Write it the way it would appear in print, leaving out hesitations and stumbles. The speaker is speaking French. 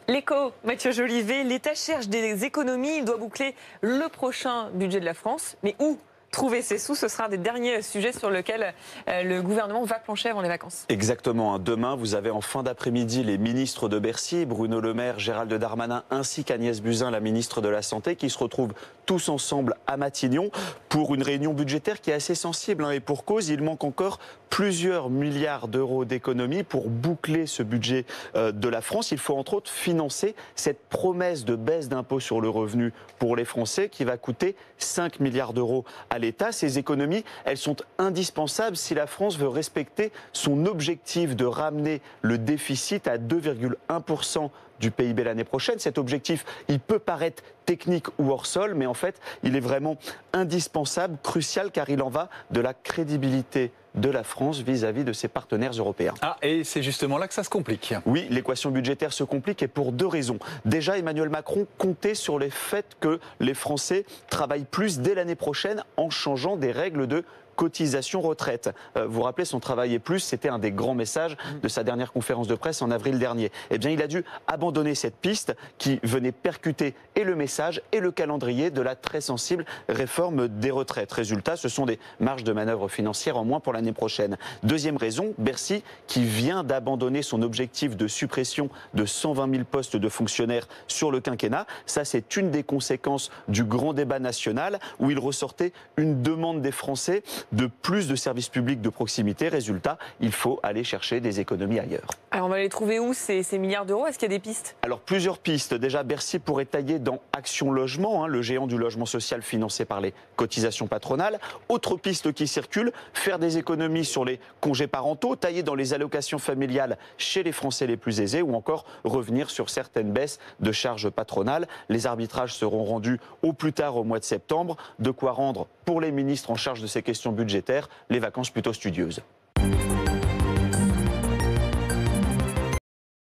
L'écho, Mathieu Jolivet, l'État cherche des économies, il doit boucler le prochain budget de la France. Mais où trouver ces sous? Ce sera un des derniers sujets sur lesquels le gouvernement va plancher avant les vacances. Exactement. Demain, vous avez en fin d'après-midi les ministres de Bercy, Bruno Le Maire, Gérald Darmanin, ainsi qu'Agnès Buzyn, la ministre de la Santé, qui se retrouvent tous ensemble à Matignon pour une réunion budgétaire qui est assez sensible. Et pour cause, il manque encore plusieurs milliards d'euros d'économies pour boucler ce budget de la France. Il faut entre autres financer cette promesse de baisse d'impôt sur le revenu pour les Français qui va coûter 5 milliards d'euros à l'État. Ces économies, elles sont indispensables si la France veut respecter son objectif de ramener le déficit à 2,1% du PIB l'année prochaine. Cet objectif, il peut paraître technique ou hors sol, mais en fait, il est vraiment indispensable, crucial, car il en va de la crédibilité de la France vis-à-vis de ses partenaires européens. Ah, et c'est justement là que ça se complique. Oui, l'équation budgétaire se complique et pour deux raisons. Déjà, Emmanuel Macron comptait sur le fait que les Français travaillent plus dès l'année prochaine en changeant des règles de cotisation retraite. Vous vous rappelez, son travailler plus, c'était un des grands messages de sa dernière conférence de presse en avril dernier. Eh bien, il a dû abandonner cette piste qui venait percuter et le message et le calendrier de la très sensible réforme des retraites. Résultat, ce sont des marges de manœuvre financières en moins pour l'année prochaine. Deuxième raison, Bercy qui vient d'abandonner son objectif de suppression de 120 000 postes de fonctionnaires sur le quinquennat. Ça, c'est une des conséquences du grand débat national où il ressortait une demande des Français de plus de services publics de proximité. Résultat, il faut aller chercher des économies ailleurs. Alors on va les trouver où ces milliards d'euros? Est-ce qu'il y a des pistes? Alors plusieurs pistes. Déjà, Bercy pourrait tailler dans Action Logement, le géant du logement social financé par les cotisations patronales. Autre piste qui circule, faire des économies sur les congés parentaux, tailler dans les allocations familiales chez les Français les plus aisés ou encore revenir sur certaines baisses de charges patronales. Les arbitrages seront rendus au plus tard au mois de septembre. De quoi rendre pour les ministres en charge de ces questions budgétaires les vacances plutôt studieuses.